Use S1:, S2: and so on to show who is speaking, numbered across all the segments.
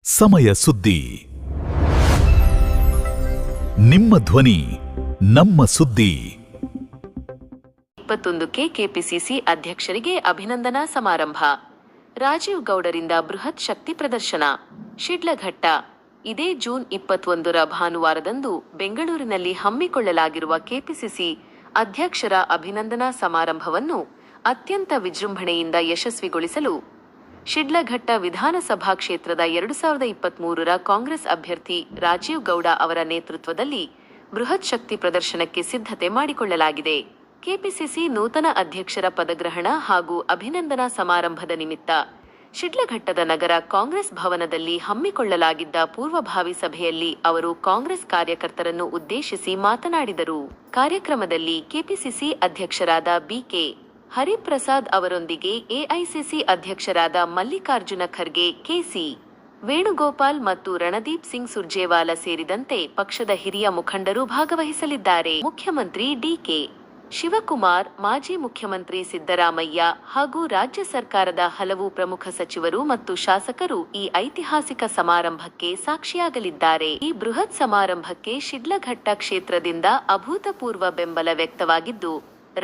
S1: ಸಮಯ ಸುದ್ದಿ ನಿಮ್ಮ ಧ್ವನಿ ನಮ್ಮ ಸುದ್ದಿ
S2: 21ಕ್ಕೆ ಕೆಪಿಸಿಸಿ ಅಧ್ಯಕ್ಷರಿಗೆ ಅಭಿನಂದನಾ ಸಮಾರಂಭ. ರಾಜೀವ್ ಗೌಡರಿಂದ ಬೃಹತ್ ಶಕ್ತಿ ಪ್ರದರ್ಶನ. ಶಿಡ್ಲಘಟ್ಟ. ಇದೇ ಜೂನ್ 21ರ ಭಾನುವಾರದಂದು ಬೆಂಗಳೂರಿನಲ್ಲಿ ಹಮ್ಮಿಕೊಳ್ಳಲಾಗಿರುವ ಕೆಪಿಸಿಸಿ ಅಧ್ಯಕ್ಷರ ಅಭಿನಂದನಾ ಸಮಾರಂಭವನ್ನು ಅತ್ಯಂತ ವಿಜೃಂಭಣೆಯಿಂದ ಯಶಸ್ವಿಗೊಳಿಸಲು ಶಿಡ್ಲಘಟ್ಟ ವಿಧಾನಸಭಾ ಕ್ಷೇತ್ರದ 2023ರ ಕಾಂಗ್ರೆಸ್ ಅಭ್ಯರ್ಥಿ ರಾಜೀವ್ ಗೌಡ ಅವರ ನೇತೃತ್ವದಲ್ಲಿ ಬೃಹತ್ ಶಕ್ತಿ ಪ್ರದರ್ಶನಕ್ಕೆ ಸಿದ್ಧತೆ ಮಾಡಿಕೊಳ್ಳಲಾಗಿದೆ. ಕೆಪಿಸಿಸಿ ನೂತನ ಅಧ್ಯಕ್ಷರ ಪದಗ್ರಹಣ ಹಾಗೂ ಅಭಿನಂದನಾ ಸಮಾರಂಭದ ನಿಮಿತ್ತ ಶಿಡ್ಲಘಟ್ಟದ ನಗರ ಕಾಂಗ್ರೆಸ್ ಭವನದಲ್ಲಿ ಹಮ್ಮಿಕೊಳ್ಳಲಾಗಿದ್ದ ಪೂರ್ವಭಾವಿ ಸಭೆಯಲ್ಲಿ ಅವರು ಕಾಂಗ್ರೆಸ್ ಕಾರ್ಯಕರ್ತರನ್ನು ಉದ್ದೇಶಿಸಿ ಮಾತನಾಡಿದರು. ಕಾರ್ಯಕ್ರಮದಲ್ಲಿ ಕೆಪಿಸಿಸಿ ಅಧ್ಯಕ್ಷರಾದ ಬಿಕೆ ಹರಿಪ್ರಸಾದ್ ಅವರೊಂದಿಗೆ ಎಐಸಿಸಿ ಅಧ್ಯಕ್ಷರಾದ ಮಲ್ಲಿಕಾರ್ಜುನ ಖರ್ಗೆ, ಕೆಸಿ ವೇಣುಗೋಪಾಲ್ ಮತ್ತು ರಣದೀಪ್ ಸಿಂಗ್ ಸುರ್ಜೇವಾಲಾ ಸೇರಿದಂತೆ ಪಕ್ಷದ ಹಿರಿಯ ಮುಖಂಡರು ಭಾಗವಹಿಸಲಿದ್ದಾರೆ. ಮುಖ್ಯಮಂತ್ರಿ ಡಿಕೆ ಶಿವಕುಮಾರ್, ಮಾಜಿ ಮುಖ್ಯಮಂತ್ರಿ ಸಿದ್ದರಾಮಯ್ಯ ಹಾಗೂ ರಾಜ್ಯ ಸರ್ಕಾರದ ಹಲವು ಪ್ರಮುಖ ಸಚಿವರು ಮತ್ತು ಶಾಸಕರು ಈ ಐತಿಹಾಸಿಕ ಸಮಾರಂಭಕ್ಕೆ ಸಾಕ್ಷಿಯಾಗಲಿದ್ದಾರೆ. ಈ ಬೃಹತ್ ಸಮಾರಂಭಕ್ಕೆ ಶಿಡ್ಲಘಟ್ಟ ಕ್ಷೇತ್ರದಿಂದ ಅಭೂತಪೂರ್ವ ಬೆಂಬಲ ವ್ಯಕ್ತವಾಗಿದ್ದು,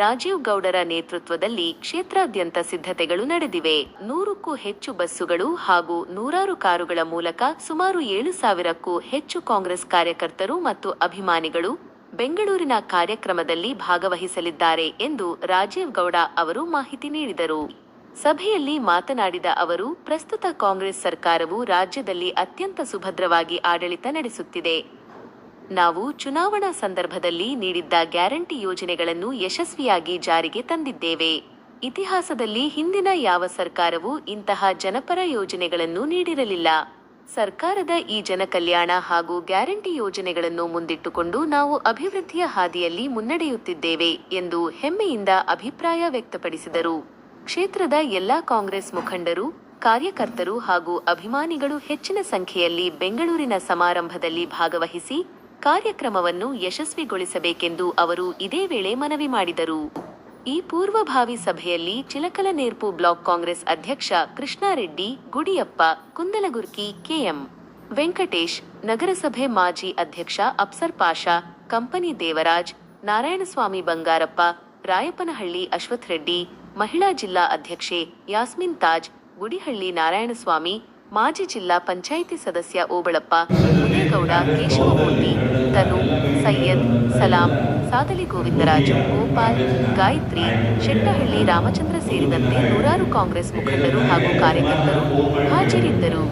S2: ರಾಜೀವ್ ಗೌಡರ ನೇತೃತ್ವದಲ್ಲಿ ಕ್ಷೇತ್ರಾದ್ಯಂತ ಸಿದ್ಧತೆಗಳು ನಡೆದಿವೆ. 100ಕ್ಕೂ ಹೆಚ್ಚು ಬಸ್ಸುಗಳು ಹಾಗೂ 100 ಕಾರುಗಳ ಮೂಲಕ ಸುಮಾರು 7,000ಕ್ಕೂ ಹೆಚ್ಚು ಕಾಂಗ್ರೆಸ್ ಕಾರ್ಯಕರ್ತರು ಮತ್ತು ಅಭಿಮಾನಿಗಳು ಬೆಂಗಳೂರಿನ ಕಾರ್ಯಕ್ರಮದಲ್ಲಿ ಭಾಗವಹಿಸಲಿದ್ದಾರೆ ಎಂದು ರಾಜೀವ್ ಗೌಡ ಅವರು ಮಾಹಿತಿ ನೀಡಿದರು. ಸಭೆಯಲ್ಲಿ ಮಾತನಾಡಿದ ಅವರು, ಪ್ರಸ್ತುತ ಕಾಂಗ್ರೆಸ್ ಸರ್ಕಾರವು ರಾಜ್ಯದಲ್ಲಿ ಅತ್ಯಂತ ಸುಭದ್ರವಾಗಿ ಆಡಳಿತ ನಡೆಸುತ್ತಿದೆ. ನಾವು ಚುನಾವಣಾ ಸಂದರ್ಭದಲ್ಲಿ ನೀಡಿದ್ದ ಗ್ಯಾರಂಟಿ ಯೋಜನೆಗಳನ್ನು ಯಶಸ್ವಿಯಾಗಿ ಜಾರಿಗೆ ತಂದಿದ್ದೇವೆ. ಇತಿಹಾಸದಲ್ಲಿ ಹಿಂದಿನ ಯಾವ ಸರ್ಕಾರವೂ ಇಂತಹ ಜನಪರ ಯೋಜನೆಗಳನ್ನು ನೀಡಿರಲಿಲ್ಲ. ಸರ್ಕಾರದ ಈ ಜನಕಲ್ಯಾಣ ಹಾಗೂ ಗ್ಯಾರಂಟಿ ಯೋಜನೆಗಳನ್ನು ಮುಂದಿಟ್ಟುಕೊಂಡು ನಾವು ಅಭಿವೃದ್ಧಿಯ ಹಾದಿಯಲ್ಲಿ ಮುನ್ನಡೆಯುತ್ತಿದ್ದೇವೆ ಎಂದು ಹೆಮ್ಮೆಯಿಂದ ಅಭಿಪ್ರಾಯ ವ್ಯಕ್ತಪಡಿಸಿದರು. ಕ್ಷೇತ್ರದ ಎಲ್ಲಾ ಕಾಂಗ್ರೆಸ್ ಮುಖಂಡರು, ಕಾರ್ಯಕರ್ತರು ಹಾಗೂ ಅಭಿಮಾನಿಗಳು ಹೆಚ್ಚಿನ ಸಂಖ್ಯೆಯಲ್ಲಿ ಬೆಂಗಳೂರಿನ ಸಮಾರಂಭದಲ್ಲಿ ಭಾಗವಹಿಸಿ ಕಾರ್ಯಕ್ರಮವನ್ನು ಯಶಸ್ವಿಗೊಳಿಸಬೇಕೆಂದು ಅವರು ಇದೇ ವೇಳೆ ಮನವಿ ಮಾಡಿದರು. ಈ ಪೂರ್ವಭಾವಿ ಸಭೆಯಲ್ಲಿ ಚಿಲಕಲನೇರ್ಪು ಬ್ಲಾಕ್ ಕಾಂಗ್ರೆಸ್ ಅಧ್ಯಕ್ಷ ಕೃಷ್ಣಾರೆಡ್ಡಿ, ಗುಡಿಯಪ್ಪ, ಕುಂದಲಗುರ್ಕಿ, ಕೆಎಂ ವೆಂಕಟೇಶ್, ನಗರಸಭೆ ಮಾಜಿ ಅಧ್ಯಕ್ಷ ಅಫ್ಸರ್ ಪಾಷಾ, ಕಂಪನಿ ದೇವರಾಜ್, ನಾರಾಯಣಸ್ವಾಮಿ ಬಂಗಾರಪ್ಪ, ರಾಯಪನಹಳ್ಳಿ ಅಶ್ವಥ್ ರೆಡ್ಡಿ, ಮಹಿಳಾ ಜಿಲ್ಲಾ ಅಧ್ಯಕ್ಷೆ ಯಾಸ್ಮಿನ್ ತಾಜ್, ಗುಡಿಹಳ್ಳಿ ನಾರಾಯಣಸ್ವಾಮಿ, ಮಾಜಿ ಜಿಲ್ಲಾ ಪಂಚಾಯಿತಿ ಸದಸ್ಯ ಓಬಳಪ್ಪ, ಮುನೇಗೌಡ, ಕೇಶವಮೂರ್ತಿ, ತನು, ಸೈಯದ್, ಸಲಾಂ, ಸಾದಲಿ ಗೋವಿಂದರಾಜು, ಗೋಪಾಲ್, ಗಾಯತ್ರಿ, ಶೆಟ್ಟಹಳ್ಳಿ ರಾಮಚಂದ್ರ ಸೇರಿದಂತೆ 100 ಕಾಂಗ್ರೆಸ್ ಮುಖಂಡರು ಹಾಗೂ ಕಾರ್ಯಕರ್ತರು ಹಾಜರಿದ್ದರು.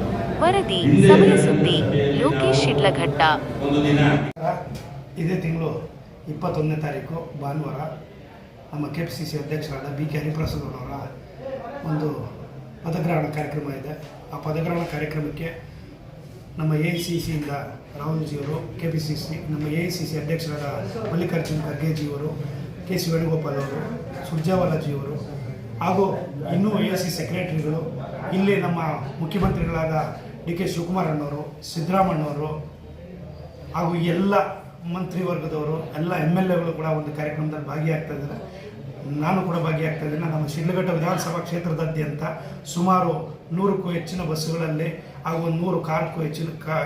S2: ವರದಿ ಸಮಯ ಸುದ್ದಿ. ಲೋಕೇಶ್, ಶಿಡ್ಲಘಟ್ಟ.
S3: ಇದೇ ತಿಂಗಳು 21ನೇ ತಾರೀಕು ಭಾನುವಾರ ನಮ್ಮ ಕೆಪಿಸಿಸಿ ಅಧ್ಯಕ್ಷರಾದ ಬಿಕೆ ಹರಿಪ್ರಸಾದ್ ಅವರ ಒಂದು ಪದಗ್ರಹಣ ಕಾರ್ಯಕ್ರಮ ಇದೆ. ಆ ಪದಗ್ರಹಣ ಕಾರ್ಯಕ್ರಮಕ್ಕೆ ನಮ್ಮ ಎಐಸಿಸಿಯಿಂದ ರಾಹುಲ್ಜಿಯವರು, ಕೆಪಿಸಿಸಿ ನಮ್ಮ ಎಐಸಿಸಿ ಅಧ್ಯಕ್ಷರಾದ ಮಲ್ಲಿಕಾರ್ಜುನ ಖರ್ಗೆಜಿಯವರು, ಕೆಸಿ ವೇಣುಗೋಪಾಲ್ ಅವರು, ಸುರ್ಜೇವಾಲಾಜಿಯವರು ಹಾಗೂ ಇನ್ನೂ ಎಐಸಿಸಿ ಸೆಕ್ರೆಟರಿಗಳು, ಇಲ್ಲಿ ನಮ್ಮ ಮುಖ್ಯಮಂತ್ರಿಗಳಾದ ಡಿ.ಕೆ. ಶಿವಕುಮಾರ್ ಅಣ್ಣವರು, ಸಿದ್ದರಾಮಣ್ಣವರು ಹಾಗೂ ಎಲ್ಲ ಮಂತ್ರಿವರ್ಗದವರು, ಎಲ್ಲ MLAಗಳು ಕೂಡ ಒಂದು ಕಾರ್ಯಕ್ರಮದಲ್ಲಿ ಭಾಗಿಯಾಗ್ತಾ ಇದ್ದಾರೆ. ನಾನು ಕೂಡ ಭಾಗಿಯಾಗ್ತಾ ಇದ್ದೇನೆ. ನಮ್ಮ ಶಿಡ್ಲಘಟ್ಟ ವಿಧಾನಸಭಾ ಕ್ಷೇತ್ರದಾದ್ಯಂತ ಸುಮಾರು 100ಕ್ಕೂ ಹೆಚ್ಚಿನ ಬಸ್ಸುಗಳಲ್ಲಿ ಹಾಗೂ 100 ಕಾರಕ್ಕೂ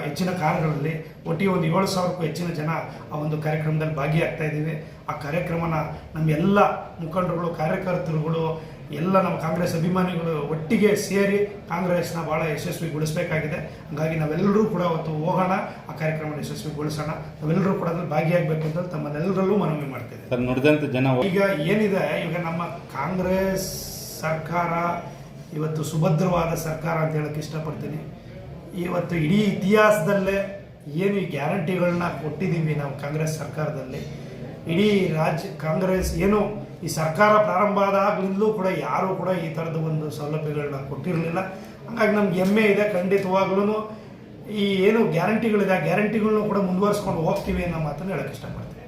S3: ಹೆಚ್ಚಿನ ಕಾರುಗಳಲ್ಲಿ ಒಟ್ಟಿಗೆ ಒಂದು 7,000ಕ್ಕೂ ಹೆಚ್ಚಿನ ಜನ ಆ ಒಂದು ಕಾರ್ಯಕ್ರಮದಲ್ಲಿ ಭಾಗಿಯಾಗ್ತಾ ಇದ್ದೀವಿ. ಆ ಕಾರ್ಯಕ್ರಮನ ನಮ್ಮ ಎಲ್ಲ ಮುಖಂಡರುಗಳು, ಕಾರ್ಯಕರ್ತರುಗಳು, ಎಲ್ಲ ನಮ್ಮ ಕಾಂಗ್ರೆಸ್ ಅಭಿಮಾನಿಗಳು ಒಟ್ಟಿಗೆ ಸೇರಿ ಕಾಂಗ್ರೆಸ್ನ ಭಾಳ ಯಶಸ್ವಿಗೊಳಿಸಬೇಕಾಗಿದೆ. ಹಾಗಾಗಿ ನಾವೆಲ್ಲರೂ ಕೂಡ ಅವತ್ತು ಹೋಗೋಣ, ಆ ಕಾರ್ಯಕ್ರಮನ ಯಶಸ್ವಿಗೊಳಿಸೋಣ. ನಾವೆಲ್ಲರೂ ಕೂಡ ಅದ್ರಲ್ಲಿ ಭಾಗಿಯಾಗಬೇಕು ಅಂತ ತಮ್ಮನ್ನೆಲ್ಲರಲ್ಲೂ ಮನವಿ ಮಾಡ್ತಿದ್ದೇವೆ.
S4: ನುಡಿದಂತೆ ಜನ
S3: ಈಗ ಏನಿದೆ, ಈಗ ನಮ್ಮ ಕಾಂಗ್ರೆಸ್ ಸರ್ಕಾರ ಇವತ್ತು ಸುಭದ್ರವಾದ ಸರ್ಕಾರ ಅಂತ ಹೇಳಕ್ಕೆ ಇಷ್ಟಪಡ್ತೀನಿ. ಇವತ್ತು ಇಡೀ ಇತಿಹಾಸದಲ್ಲೇ ಏನು ಈ ಗ್ಯಾರಂಟಿಗಳನ್ನ ಕೊಟ್ಟಿದ್ದೀವಿ ನಾವು ಕಾಂಗ್ರೆಸ್ ಸರ್ಕಾರದಲ್ಲಿ, ಇಡೀ ಕಾಂಗ್ರೆಸ್ ಏನು ಈ ಸರ್ಕಾರ ಪ್ರಾರಂಭ ಆದಾಗಲಿಂದಲೂ ಕೂಡ ಯಾರೂ ಕೂಡ ಈ ಥರದ ಒಂದು ಸೌಲಭ್ಯಗಳನ್ನ ಕೊಟ್ಟಿರಲಿಲ್ಲ. ಹಾಗಾಗಿ ನಮ್ಗೆ ಹೆಮ್ಮೆ ಇದೆ. ಖಂಡಿತವಾಗ್ಲೂ ಈ ಏನು ಗ್ಯಾರಂಟಿಗಳಿದೆ, ಆ ಗ್ಯಾರಂಟಿಗಳನ್ನೂ ಕೂಡ ಮುಂದುವರಿಸ್ಕೊಂಡು ಹೋಗ್ತೀವಿ ಅನ್ನೋ ಮಾತನ್ನು ಹೇಳಕ್ಕೆ ಇಷ್ಟಪಡ್ತೀನಿ.